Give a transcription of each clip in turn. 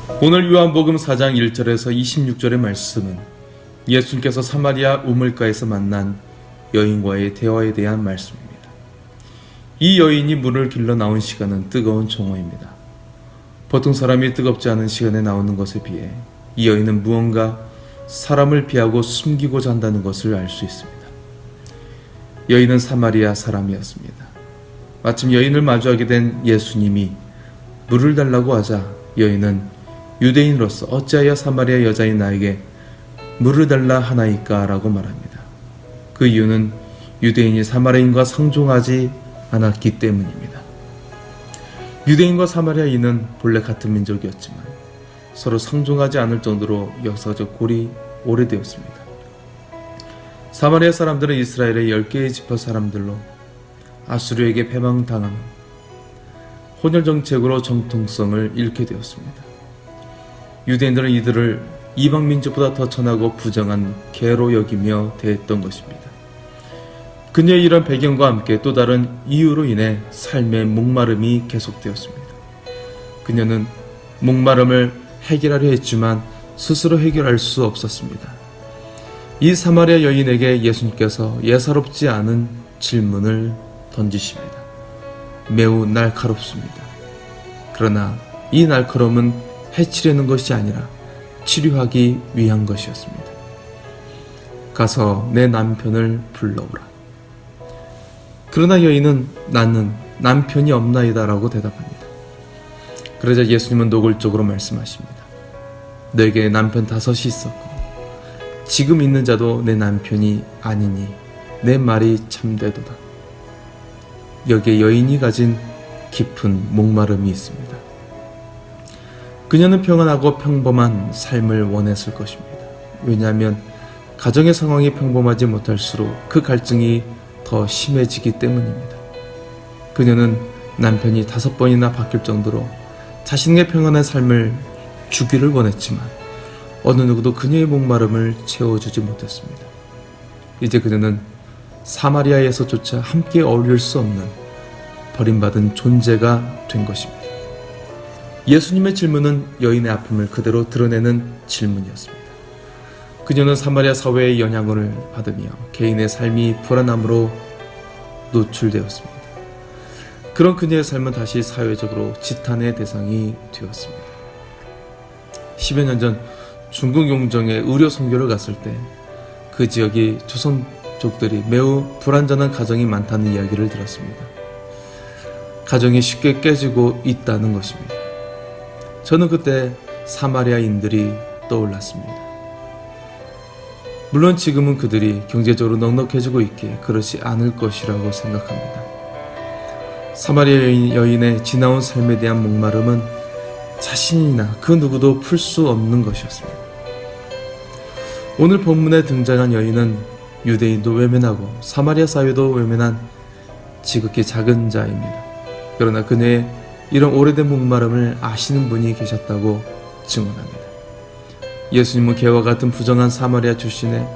오늘 요한복음 4장 1절에서 26절의 말씀은 예수님께서 사마리아 우물가에서 만난 여인과의 대화에 대한 말씀입니다. 이 여인이 물을 길러 나온 시간은 뜨거운 정오입니다. 보통 사람이 뜨겁지 않은 시간에 나오는 것에 비해 이 여인은 무언가 사람을 피하고 숨기고자 한다는 것을 알 수 있습니다. 여인은 사마리아 사람이었습니다. 마침 여인을 마주하게 된 예수님이 물을 달라고 하자 여인은 유대인으로서 어찌하여 사마리아 여자인 나에게 물을 달라 하나이까? 라고 말합니다. 그 이유는 유대인이 사마리아인과 상종하지 않았기 때문입니다. 유대인과 사마리아인은 본래 같은 민족이었지만 서로 상종하지 않을 정도로 역사적 골이 오래되었습니다. 사마리아 사람들은 이스라엘의 10개의 지파 사람들로 아수르에게 패망당한 후 혼혈정책으로 정통성을 잃게 되었습니다. 유대인들은 이들을 이방 민족보다 더 천하고 부정한 개로 여기며 대했던 것입니다. 그녀의 이런 배경과 함께 또 다른 이유로 인해 삶의 목마름이 계속되었습니다. 그녀는 목마름을 해결하려 했지만 스스로 해결할 수 없었습니다. 이 사마리아 여인에게 예수님께서 예사롭지 않은 질문을 던지십니다. 매우 날카롭습니다. 그러나 이 날카로움은 해치려는 것이 아니라 치료하기 위한 것이었습니다. 가서 내 남편을 불러오라. 그러나 여인은 나는 남편이 없나이다 라고 대답합니다. 그러자 예수님은 노골적으로 말씀하십니다. 너에게 남편 5이 있었고 지금 있는 자도 내 남편이 아니니 내 말이 참되도다. 여기에 여인이 가진 깊은 목마름이 있습니다. 그녀는 평안하고 평범한 삶을 원했을 것입니다. 왜냐하면 가정의 상황이 평범하지 못할수록 그 갈증이 더 심해지기 때문입니다. 그녀는 남편이 5번이나 바뀔 정도로 자신의 평안한 삶을 주기를 원했지만 어느 누구도 그녀의 목마름을 채워주지 못했습니다. 이제 그녀는 사마리아에서조차 함께 어울릴 수 없는 버림받은 존재가 된 것입니다. 예수님의 질문은 여인의 아픔을 그대로 드러내는 질문이었습니다. 그녀는 사마리아 사회의 영향을 받으며 개인의 삶이 불안함으로 노출되었습니다. 그런 그녀의 삶은 다시 사회적으로 지탄의 대상이 되었습니다. 10여 년 전 중국 용정에 의료 선교를 갔을 때 그 지역이 조선족들이 매우 불안전한 가정이 많다는 이야기를 들었습니다. 가정이 쉽게 깨지고 있다는 것입니다. 저는 그때 사마리아인들이 떠올랐습니다. 물론 지금은 그들이 경제적으로 넉넉해지고 있기에 그렇지 않을 것이라고 생각합니다. 사마리아 여인의 지나온 삶에 대한 목마름은 자신이나 그 누구도 풀 수 없는 것이었습니다. 오늘 본문에 등장한 여인은 유대인도 외면하고 사마리아 사회도 외면한 지극히 작은 자입니다. 그러나 그녀의 이런 오래된 목마름을 아시는 분이 계셨다고 증언합니다. 예수님은 개와 같은 부정한 사마리아 출신의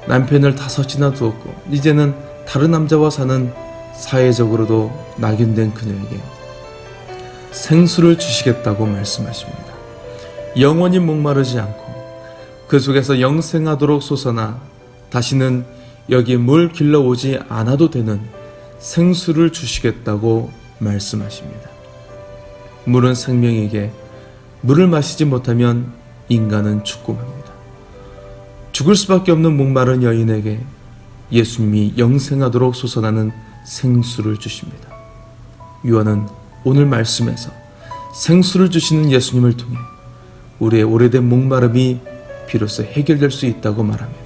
남편을 5이나 두었고 이제는 다른 남자와 사는 사회적으로도 낙인된 그녀에게 생수를 주시겠다고 말씀하십니다. 영원히 목마르지 않고 그 속에서 영생하도록 솟아나 다시는 여기에 물 길러오지 않아도 되는 생수를 주시겠다고 말씀하십니다. 물은 생명에게 물을 마시지 못하면 인간은 죽고 맙니다. 죽을 수밖에 없는 목마른 여인에게 예수님이 영생하도록 솟아나는 생수를 주십니다. 요한은 오늘 말씀에서 생수를 주시는 예수님을 통해 우리의 오래된 목마름이 비로소 해결될 수 있다고 말합니다.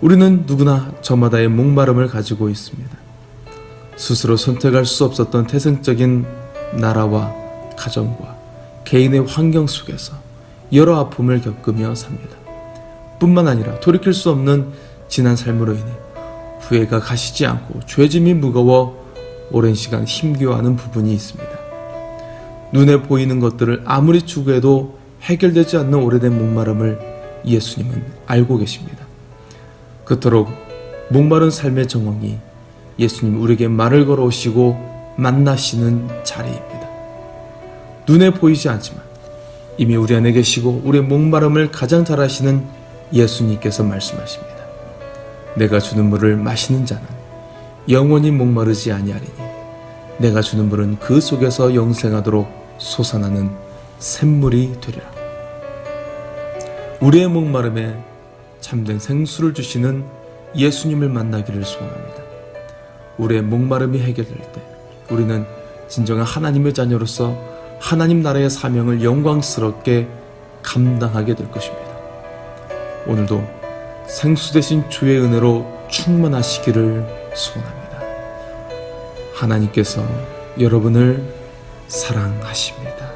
우리는 누구나 저마다의 목마름을 가지고 있습니다. 스스로 선택할 수 없었던 태생적인 나라와 가정과 개인의 환경 속에서 여러 아픔을 겪으며 삽니다. 뿐만 아니라 돌이킬 수 없는 지난 삶으로 인해 후회가 가시지 않고 죄짐이 무거워 오랜 시간 힘겨워하는 부분이 있습니다. 눈에 보이는 것들을 아무리 추구해도 해결되지 않는 오래된 목마름을 예수님은 알고 계십니다. 그토록 목마른 삶의 정황이 예수님 우리에게 말을 걸어오시고 만나시는 자리입니다. 눈에 보이지 않지만 이미 우리 안에 계시고 우리의 목마름을 가장 잘 아시는 예수님께서 말씀하십니다. 내가 주는 물을 마시는 자는 영원히 목마르지 아니하리니 내가 주는 물은 그 속에서 영생하도록 솟아나는 샘물이 되리라. 우리의 목마름에 참된 생수를 주시는 예수님을 만나기를 소원합니다. 우리의 목마름이 해결될 때 우리는 진정한 하나님의 자녀로서 하나님 나라의 사명을 영광스럽게 감당하게 될 것입니다. 오늘도 생수 대신 주의 은혜로 충만하시기를 소원합니다. 하나님께서 여러분을 사랑하십니다.